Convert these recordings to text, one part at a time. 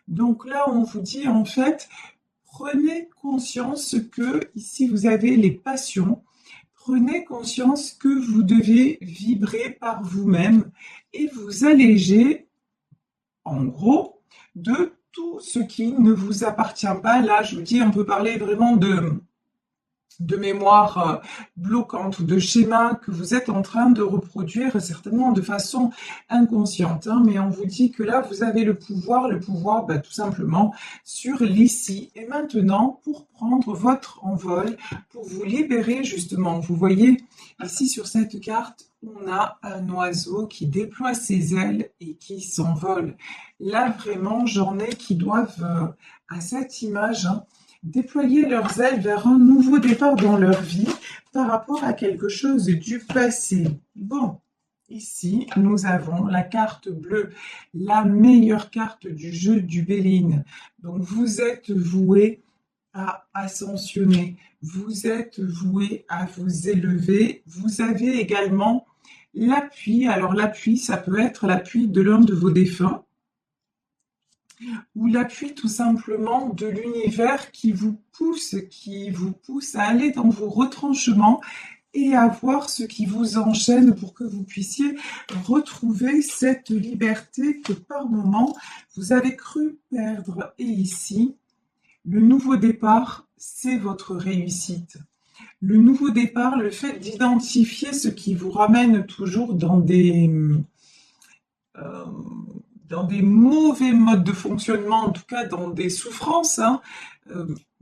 Donc là, on vous dit en fait, prenez conscience que ici vous avez les passions. Prenez conscience que vous devez vibrer par vous-même et vous alléger, en gros, de tout ce qui ne vous appartient pas. Là, je vous dis, on peut parler vraiment de mémoire bloquante ou de schéma que vous êtes en train de reproduire certainement de façon inconsciente, hein, mais on vous dit que là vous avez le pouvoir tout simplement sur l'ici et maintenant pour prendre votre envol, pour vous libérer justement. Vous voyez ici sur cette carte, on a un oiseau qui déploie ses ailes et qui s'envole. Là vraiment, j'en ai qui doivent à cette image, hein, déployer leurs ailes vers un nouveau départ dans leur vie par rapport à quelque chose du passé. Bon, ici, nous avons la carte bleue, la meilleure carte du jeu du Béline. Donc, vous êtes voué à ascensionner, vous êtes voué à vous élever. Vous avez également l'appui. Alors, l'appui, ça peut être l'appui de l'un de vos défunts ou l'appui tout simplement de l'univers qui vous pousse à aller dans vos retranchements et à voir ce qui vous enchaîne pour que vous puissiez retrouver cette liberté que par moment vous avez cru perdre. Et ici, le nouveau départ, c'est votre réussite. Le nouveau départ, le fait d'identifier ce qui vous ramène toujours euh, dans des mauvais modes de fonctionnement, en tout cas dans des souffrances, hein,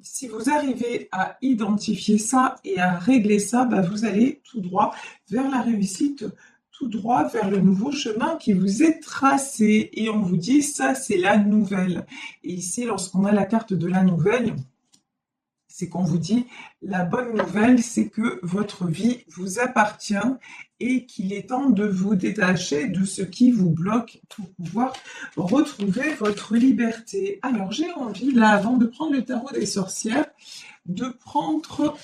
si vous arrivez à identifier ça et à régler ça, vous allez tout droit vers la réussite, tout droit vers le nouveau chemin qui vous est tracé. Et on vous dit, ça, c'est la nouvelle. Et ici, lorsqu'on a la carte de la nouvelle, c'est qu'on vous dit, la bonne nouvelle, c'est que votre vie vous appartient et qu'il est temps de vous détacher de ce qui vous bloque pour pouvoir retrouver votre liberté. Alors, j'ai envie, là, avant de prendre le tarot des sorcières, de prendre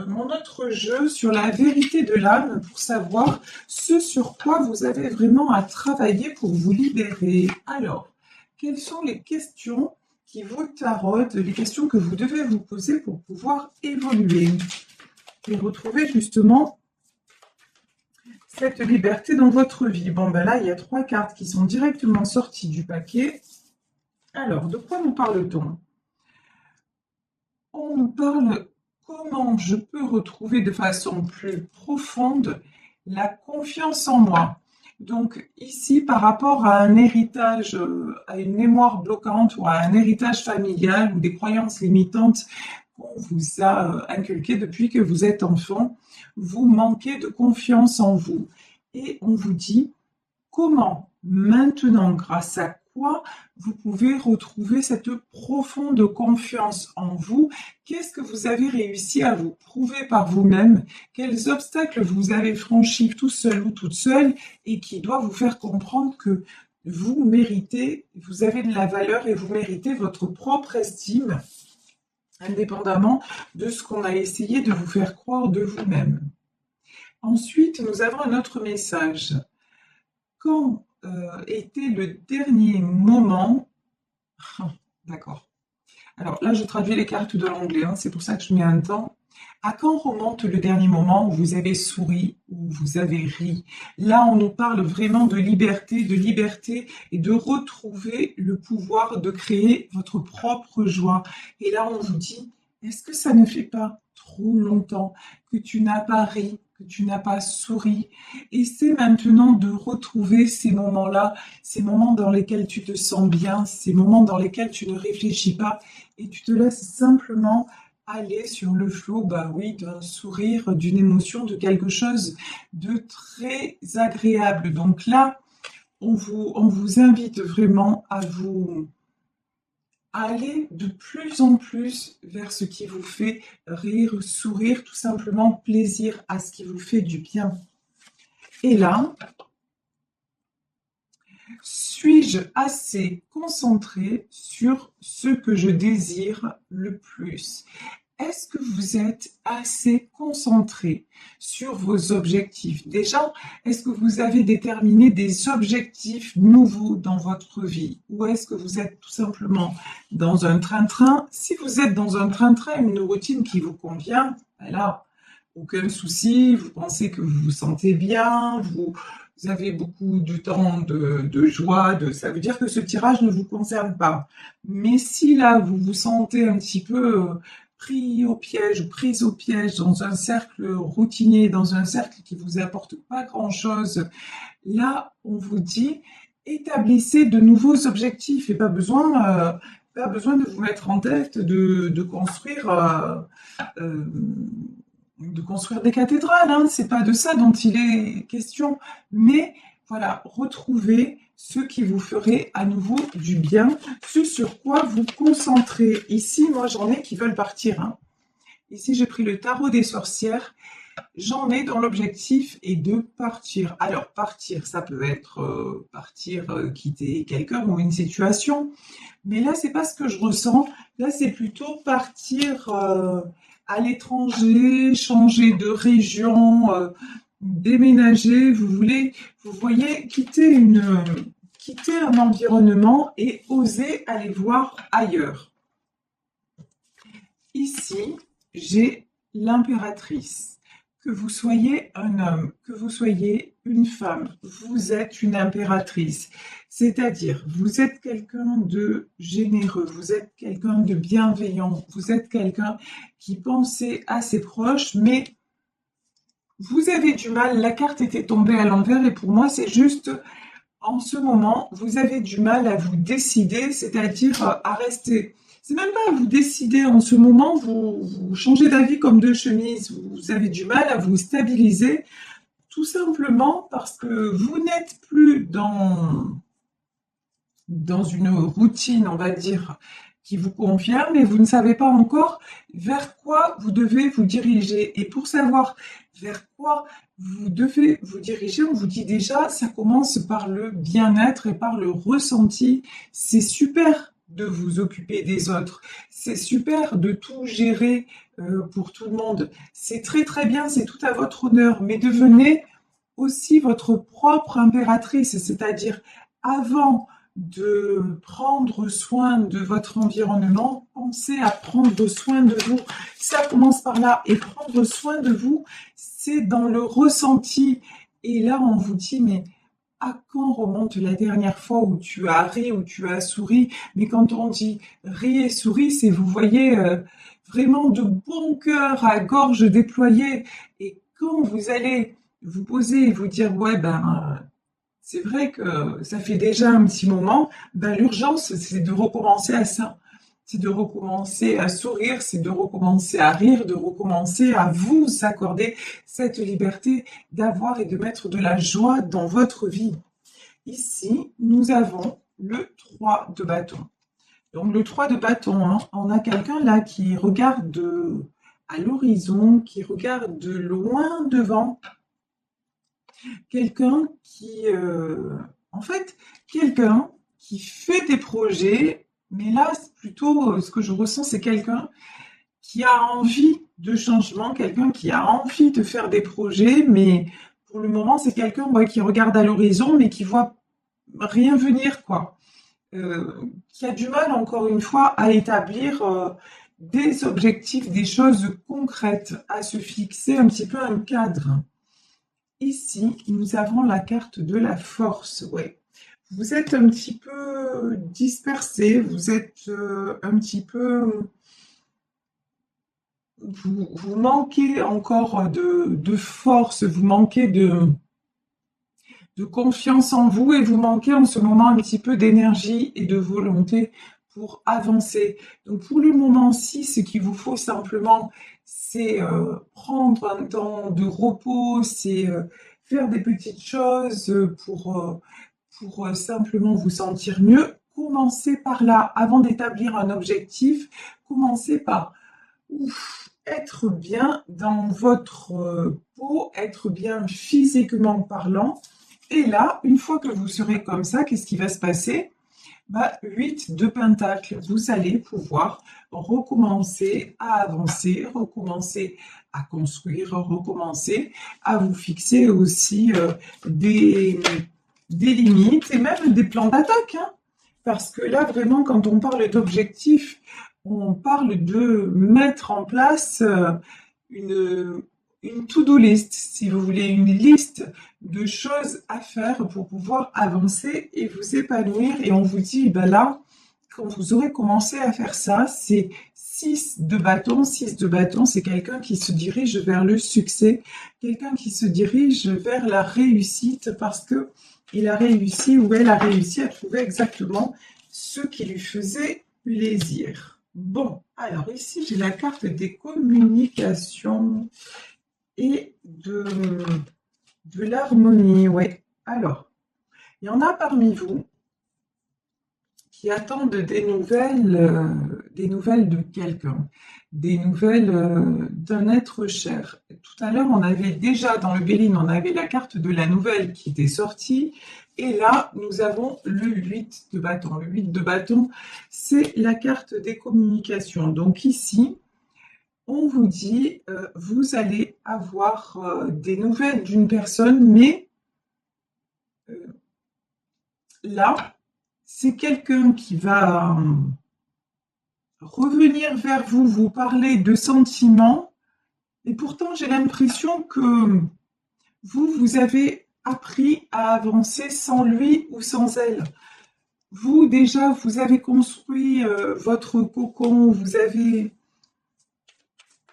mon autre jeu sur la vérité de l'âme pour savoir ce sur quoi vous avez vraiment à travailler pour vous libérer. Alors, quelles sont les questions qui vous tarautent, les questions que vous devez vous poser pour pouvoir évoluer et retrouver justement cette liberté dans votre vie? Bon, là, il y a 3 cartes qui sont directement sorties du paquet. Alors, de quoi nous parle-t-on? On nous parle comment je peux retrouver de façon plus profonde la confiance en moi. Donc ici, par rapport à un héritage, à une mémoire bloquante ou à un héritage familial ou des croyances limitantes qu'on vous a inculquées depuis que vous êtes enfant, vous manquez de confiance en vous. Et on vous dit comment maintenant, grâce à quoi vous pouvez retrouver cette profonde confiance en vous? Qu'est-ce que vous avez réussi à vous prouver par vous-même? Quels obstacles vous avez franchis tout seul ou toute seule et qui doivent vous faire comprendre que vous méritez, vous avez de la valeur et vous méritez votre propre estime, indépendamment de ce qu'on a essayé de vous faire croire de vous-même. Ensuite, nous avons un autre message. Quand était le dernier moment? D'accord. Alors là, je traduis les cartes de l'anglais, hein, c'est pour ça que je mets un temps. À quand remonte le dernier moment où vous avez souri, où vous avez ri? Là, on nous parle vraiment de liberté et de retrouver le pouvoir de créer votre propre joie. Et là, on vous dit, est-ce que ça ne fait pas trop longtemps que tu n'as pas ri, que tu n'as pas souri? Et c'est maintenant de retrouver ces moments-là, ces moments dans lesquels tu te sens bien, ces moments dans lesquels tu ne réfléchis pas et tu te laisses simplement aller sur le flot, oui, d'un sourire, d'une émotion, de quelque chose de très agréable. Donc là, on vous invite vraiment à aller de plus en plus vers ce qui vous fait rire, sourire, tout simplement plaisir à ce qui vous fait du bien. Et là, suis-je assez concentré sur ce que je désire le plus? est-ce que vous êtes assez concentré sur vos objectifs? Déjà, est-ce que vous avez déterminé des objectifs nouveaux dans votre vie? Ou est-ce que vous êtes tout simplement dans un train-train? Si vous êtes dans un train-train, une routine qui vous convient, ben là, aucun souci, vous pensez que vous vous sentez bien, vous avez beaucoup de temps de joie, ça veut dire que ce tirage ne vous concerne pas. Mais si là, vous vous sentez un petit peu pris au piège ou prise au piège dans un cercle routinier, dans un cercle qui vous apporte pas grand-chose, là, on vous dit établissez de nouveaux objectifs et pas besoin de vous mettre en tête euh, de construire des cathédrales, hein, c'est pas de ça dont il est question, mais voilà, retrouvez ce qui vous ferait à nouveau du bien, ce sur quoi vous concentrez. Ici, moi j'en ai qui veulent partir, hein. Ici, j'ai pris le tarot des sorcières. J'en ai dont l'objectif est de partir. Alors, partir, ça peut être quitter quelqu'un ou une situation, mais là, c'est pas ce que je ressens. Là, c'est plutôt partir à l'étranger, changer de région, déménager. Vous voyez, quitter un environnement et oser aller voir ailleurs. Ici, j'ai l'impératrice. Que vous soyez un homme, que vous soyez une femme, vous êtes une impératrice. C'est-à-dire, vous êtes quelqu'un de généreux, vous êtes quelqu'un de bienveillant, vous êtes quelqu'un qui pensait à ses proches, mais vous avez du mal, la carte était tombée à l'envers et pour moi, c'est juste, en ce moment, vous avez du mal à vous décider, c'est-à-dire à rester. C'est même pas à vous décider en ce moment, vous changez d'avis comme deux chemises, vous avez du mal à vous stabiliser, tout simplement parce que vous n'êtes plus dans une routine, on va dire, qui vous convient, mais vous ne savez pas encore vers quoi vous devez vous diriger. Et pour savoir vers quoi vous devez vous diriger, on vous dit déjà, ça commence par le bien-être et par le ressenti. C'est super de vous occuper des autres. C'est super de tout gérer pour tout le monde. C'est très très bien, c'est tout à votre honneur, mais devenez aussi votre propre impératrice, c'est-à-dire avant de prendre soin de votre environnement, pensez à prendre soin de vous. Ça commence par là. Et prendre soin de vous, c'est dans le ressenti. Et là, on vous dit, mais à quand remonte la dernière fois où tu as ri, où tu as souri? Mais quand on dit ri et souris, c'est, vous voyez, vraiment de bon cœur, à gorge déployée. Et quand vous allez vous poser et vous dire, ouais, ben, c'est vrai que ça fait déjà un petit moment, ben, l'urgence, c'est de recommencer à ça. C'est de recommencer à sourire, c'est de recommencer à rire, de recommencer à vous accorder cette liberté d'avoir et de mettre de la joie dans votre vie. Ici, nous avons le 3 de bâton. Donc le 3 de bâton, hein, on a quelqu'un là qui regarde à l'horizon, qui regarde de loin devant, quelqu'un en fait, quelqu'un qui fait des projets, mais là, c'est plutôt, ce que je ressens, c'est quelqu'un qui a envie de changement, quelqu'un qui a envie de faire des projets, mais pour le moment, c'est quelqu'un ouais, qui regarde à l'horizon, mais qui voit rien venir, quoi. Qui a du mal, encore une fois, à établir des objectifs, des choses concrètes, à se fixer un petit peu un cadre. Ici, nous avons la carte de la force. Ouais. Vous êtes un petit peu dispersé, vous êtes un petit peu... Vous manquez encore de force, vous manquez de confiance en vous et vous manquez en ce moment un petit peu d'énergie et de volonté pour avancer. Donc pour le moment-ci, ce qu'il vous faut simplement, c'est prendre un temps de repos, c'est faire des petites choses pour simplement vous sentir mieux. Commencez par là, avant d'établir un objectif, commencez par être bien dans votre peau, être bien physiquement parlant. Et là, une fois que vous serez comme ça, qu'est-ce qui va se passer? 8 de Pentacle. Vous allez pouvoir recommencer à avancer, recommencer à construire, recommencer à vous fixer aussi des limites et même des plans d'attaque, hein. Parce que là, vraiment, quand on parle d'objectifs, on parle de mettre en place une, une to-do list, si vous voulez, une liste de choses à faire pour pouvoir avancer et vous épanouir. Et on vous dit, ben là, quand vous aurez commencé à faire ça, c'est 6 de bâton. 6 de bâton, c'est quelqu'un qui se dirige vers le succès, quelqu'un qui se dirige vers la réussite parce que il a réussi ou elle a réussi à trouver exactement ce qui lui faisait plaisir. Bon, alors ici j'ai la carte des communications et de l'harmonie. Ouais. Alors, il y en a parmi vous qui attendent des nouvelles de quelqu'un, des nouvelles d'un être cher. Tout à l'heure, on avait déjà dans le Béline, on avait la carte de la nouvelle qui était sortie. Et là, nous avons le 8 de bâton. Le 8 de bâton, c'est la carte des communications. Donc ici, on vous dit, vous allez avoir des nouvelles d'une personne, mais là, c'est quelqu'un qui va revenir vers vous, vous parler de sentiments, et pourtant j'ai l'impression que vous avez appris à avancer sans lui ou sans elle. Vous, déjà, vous avez construit votre cocon, vous avez...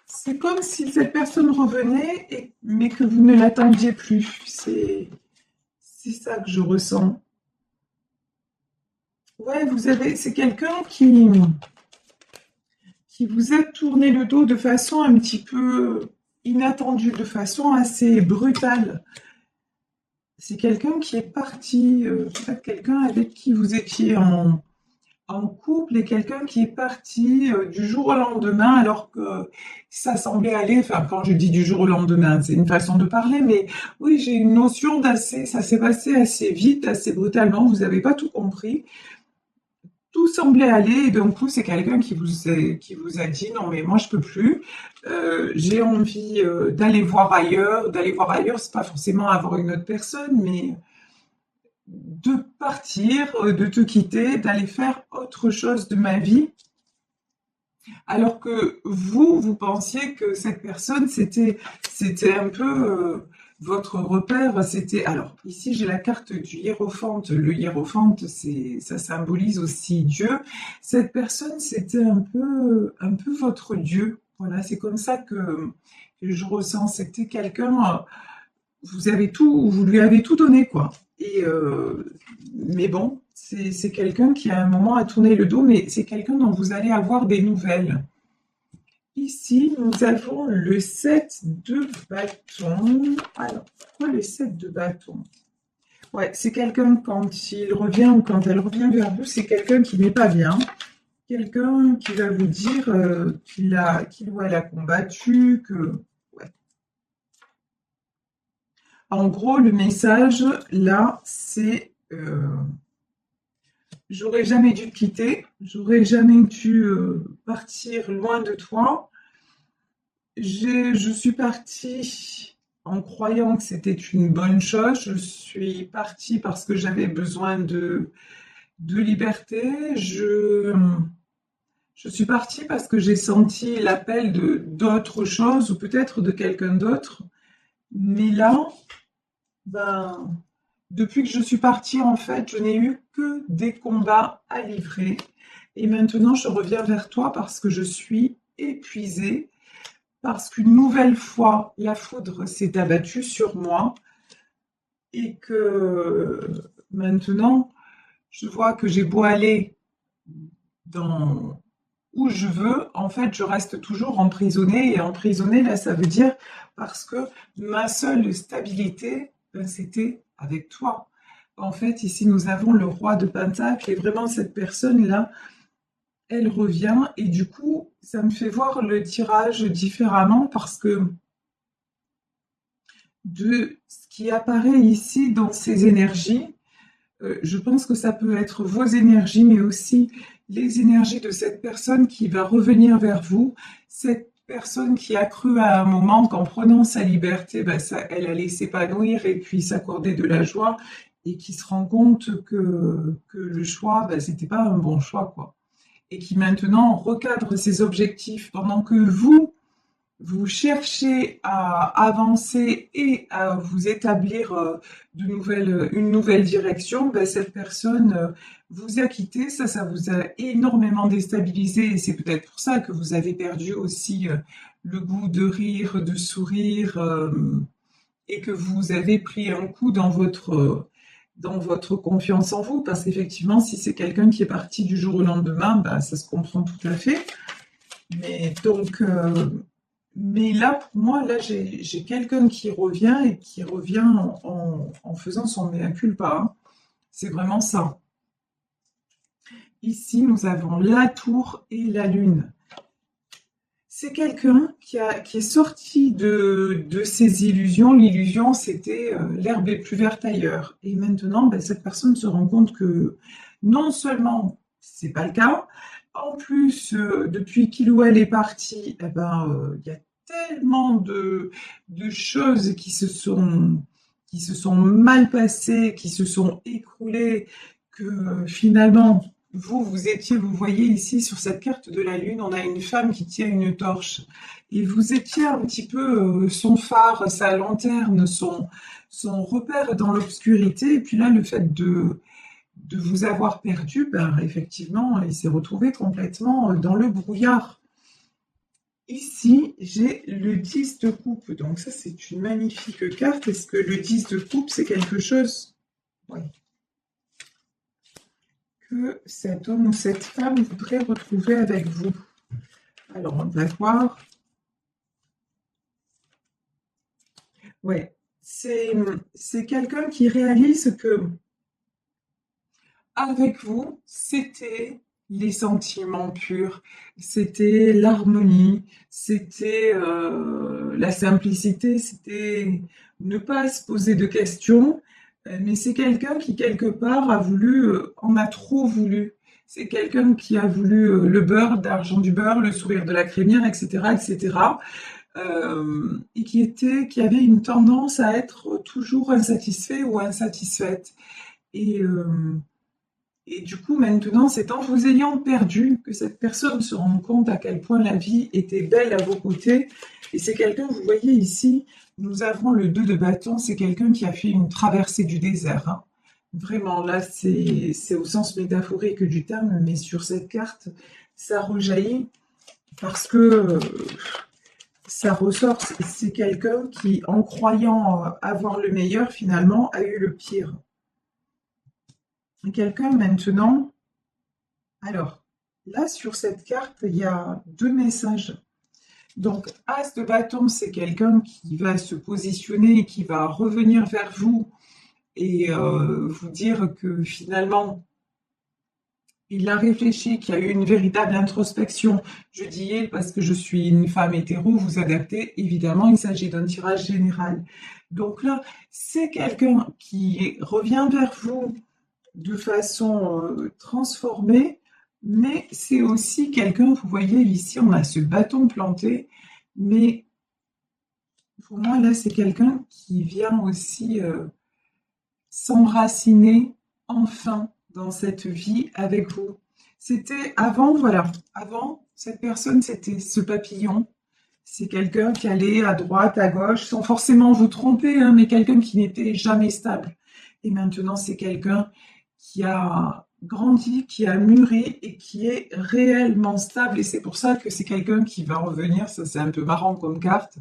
C'est comme si cette personne revenait, mais que vous ne l'attendiez plus. C'est ça que je ressens. Ouais, c'est quelqu'un qui vous a tourné le dos de façon un petit peu inattendue, de façon assez brutale. C'est quelqu'un qui est parti, peut-être quelqu'un avec qui vous étiez en couple et quelqu'un qui est parti du jour au lendemain alors que ça semblait aller, enfin quand je dis du jour au lendemain, c'est une façon de parler, mais oui, j'ai une notion d'assez, ça s'est passé assez vite, assez brutalement, vous n'avez pas tout compris. Tout semblait aller et d'un coup c'est quelqu'un qui vous a dit non mais moi je peux plus. J'ai envie d'aller voir ailleurs. D'aller voir ailleurs, c'est pas forcément avoir une autre personne, mais de partir, de te quitter, d'aller faire autre chose de ma vie. Alors que vous pensiez que cette personne, c'était un peu votre repère. C'était alors ici j'ai la carte du hiérophante. Le hiérophante, ça symbolise aussi Dieu. Cette personne, c'était un peu votre Dieu. Voilà, c'est comme ça que je ressens. C'était quelqu'un. Vous lui avez tout donné quoi. Et mais bon, c'est quelqu'un qui à un moment a tourné le dos, mais c'est quelqu'un dont vous allez avoir des nouvelles. Ici, nous avons le 7 de bâton. Alors, pourquoi le 7 de bâton? Ouais, c'est quelqu'un quand il revient ou quand elle revient vers vous, c'est quelqu'un qui n'est pas bien. Quelqu'un qui va vous dire qu'il ou elle a combattu, que... Ouais. En gros, le message, là, c'est j'aurais jamais dû te quitter, j'aurais jamais dû partir loin de toi. Je suis partie en croyant que c'était une bonne chose. Je suis partie parce que j'avais besoin de liberté. Je suis partie parce que j'ai senti l'appel de d'autre chose ou peut-être de quelqu'un d'autre. Mais là, ben, depuis que je suis partie, en fait, je n'ai eu que des combats à livrer. Et maintenant, je reviens vers toi parce que je suis épuisée, parce qu'une nouvelle fois, la foudre s'est abattue sur moi et que maintenant, je vois que j'ai beau aller dans où je veux, en fait, je reste toujours emprisonnée. Et emprisonnée, là, ça veut dire parce que ma seule stabilité, ben, c'était avec toi. En fait, ici, nous avons le roi de Pentacle et vraiment cette personne-là, elle revient et du coup, ça me fait voir le tirage différemment parce que de ce qui apparaît ici dans ces énergies, Je pense que ça peut être vos énergies, mais aussi les énergies de cette personne qui va revenir vers vous. Cette personne qui a cru à un moment qu'en prenant sa liberté, ben, elle allait s'épanouir et puis s'accorder de la joie, et qui se rend compte que le choix, ben, c'était pas un bon choix, quoi. Et qui maintenant recadre ses objectifs pendant que vous cherchez à avancer et à vous établir une nouvelle direction, ben, cette personne vous a quitté. Ça vous a énormément déstabilisé, et c'est peut-être pour ça que vous avez perdu aussi le goût de rire, de sourire, et que vous avez pris un coup dans votre confiance en vous, parce qu'effectivement, si c'est quelqu'un qui est parti du jour au lendemain, ben, ça se comprend tout à fait. Mais donc, mais là, pour moi, là, j'ai quelqu'un qui revient, et qui revient en faisant son mea culpa, hein. C'est vraiment ça. Ici, nous avons la tour et la lune. C'est quelqu'un qui est sorti de ses illusions. L'illusion, c'était l'herbe est plus verte ailleurs. Et maintenant, ben, cette personne se rend compte que non seulement c'est pas le cas, en plus, depuis qu'il ou elle est parti, eh ben, il y a tellement de choses qui se sont mal passées, qui se sont écroulées, que finalement, vous étiez, vous voyez ici sur cette carte de la Lune, on a une femme qui tient une torche. Et vous étiez un petit peu son phare, sa lanterne, son repère dans l'obscurité. Et puis là, le fait de vous avoir perdu, ben, effectivement, il s'est retrouvé complètement dans le brouillard. Ici, j'ai le 10 de coupe. Donc ça, c'est une magnifique carte. Est-ce que le 10 de coupe, c'est quelque chose? Oui. Que cet homme ou cette femme voudrait retrouver avec vous. Alors, on va voir. Ouais, c'est quelqu'un qui réalise que avec vous, c'était les sentiments purs, c'était l'harmonie, c'était la simplicité, c'était ne pas se poser de questions. Mais c'est quelqu'un qui, quelque part, a voulu, en a trop voulu. C'est quelqu'un qui a voulu le beurre, d'argent du beurre, le sourire de la crémière, etc., etc. Et qui avait une tendance à être toujours insatisfait ou insatisfaite. Et, euh, et du coup, maintenant, c'est en vous ayant perdu que cette personne se rend compte à quel point la vie était belle à vos côtés. Et c'est quelqu'un, vous voyez ici, nous avons le 2 de bâton, c'est quelqu'un qui a fait une traversée du désert, hein. Vraiment, là, c'est au sens métaphorique du terme, mais sur cette carte, ça rejaillit parce que ça ressort. C'est quelqu'un qui, en croyant avoir le meilleur, finalement, a eu le pire. Quelqu'un maintenant. Alors, là, sur cette carte, il y a deux messages. Donc, As de bâton, c'est quelqu'un qui va se positionner, qui va revenir vers vous et vous dire que finalement, il a réfléchi, qu'il y a eu une véritable introspection. Je dis il parce que je suis une femme hétéro, vous adaptez. Évidemment, il s'agit d'un tirage général. Donc là, c'est quelqu'un qui revient vers vous de façon transformée, mais c'est aussi quelqu'un, vous voyez ici, on a ce bâton planté, mais pour moi, là, c'est quelqu'un qui vient aussi s'enraciner enfin dans cette vie avec vous. C'était avant, voilà, avant, cette personne, c'était ce papillon. C'est quelqu'un qui allait à droite, à gauche, sans forcément vous tromper, hein, mais quelqu'un qui n'était jamais stable. Et maintenant, c'est quelqu'un qui a grandi, qui a mûri et qui est réellement stable. Et c'est pour ça que c'est quelqu'un qui va revenir. Ça, c'est un peu marrant comme carte.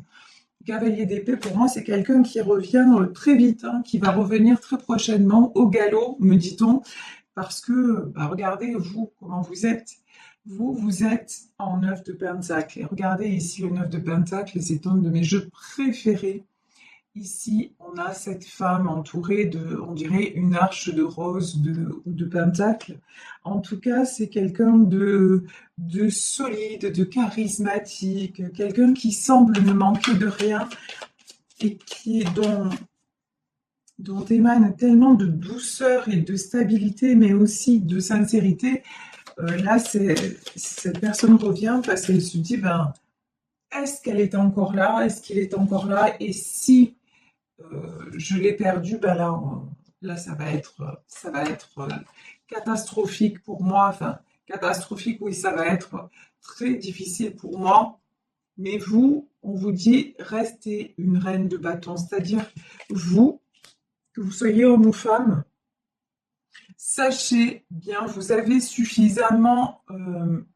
Cavalier d'épée, pour moi, c'est quelqu'un qui revient très vite, hein, qui va revenir très prochainement au galop, me dit-on, parce que, bah, regardez, vous, comment vous êtes. Vous êtes en 9 de Pentacle. Et regardez ici le 9 de Pentacle, c'est un de mes jeux préférés. Ici, on a cette femme entourée de, on dirait, une arche de rose ou de pentacle. En tout cas, c'est quelqu'un de solide, de charismatique, quelqu'un qui semble ne manquer de rien et qui, dont émane tellement de douceur et de stabilité, mais aussi de sincérité. Là, cette personne revient parce qu'elle se dit, ben, est-ce qu'elle est encore là? Est-ce qu'il est encore là? Et si je l'ai perdu, ben là, là, ça va être catastrophique pour moi. Enfin, catastrophique, oui, ça va être très difficile pour moi. Mais vous, on vous dit, restez une reine de bâton. C'est-à-dire, vous, que vous soyez homme ou femme, sachez bien, vous avez suffisamment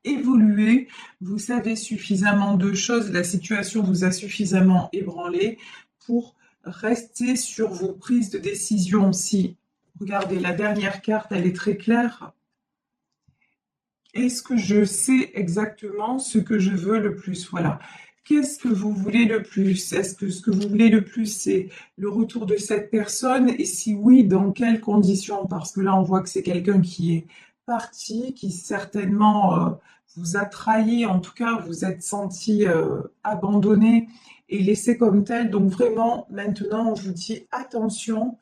évolué, vous savez suffisamment de choses, la situation vous a suffisamment ébranlé pour rester sur vos prises de décision. Si, regardez, la dernière carte, elle est très claire. Est-ce que je sais exactement ce que je veux le plus? Voilà. Qu'est-ce que vous voulez le plus? Est-ce que ce que vous voulez le plus, c'est le retour de cette personne? Et si oui, dans quelles conditions? Parce que là, on voit que c'est quelqu'un qui est parti, qui certainement vous a trahi, en tout cas, vous êtes senti abandonné et laissé comme tel. Donc vraiment, maintenant, on vous dit attention,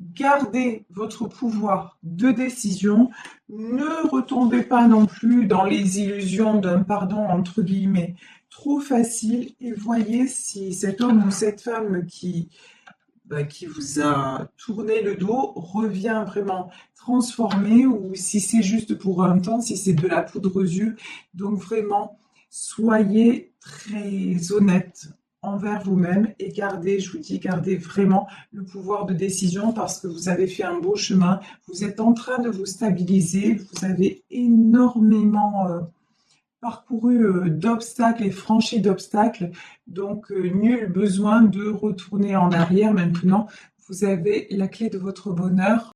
gardez votre pouvoir de décision, ne retombez pas non plus dans les illusions d'un pardon entre guillemets trop facile et voyez si cet homme ou cette femme qui vous a tourné le dos revient vraiment transformé ou si c'est juste pour un temps, si c'est de la poudre aux yeux. Donc vraiment, soyez très honnête envers vous-même et gardez, je vous dis, gardez vraiment le pouvoir de décision parce que vous avez fait un beau chemin, vous êtes en train de vous stabiliser, vous avez énormément parcouru d'obstacles et franchi d'obstacles, donc nul besoin de retourner en arrière maintenant. Vous avez la clé de votre bonheur.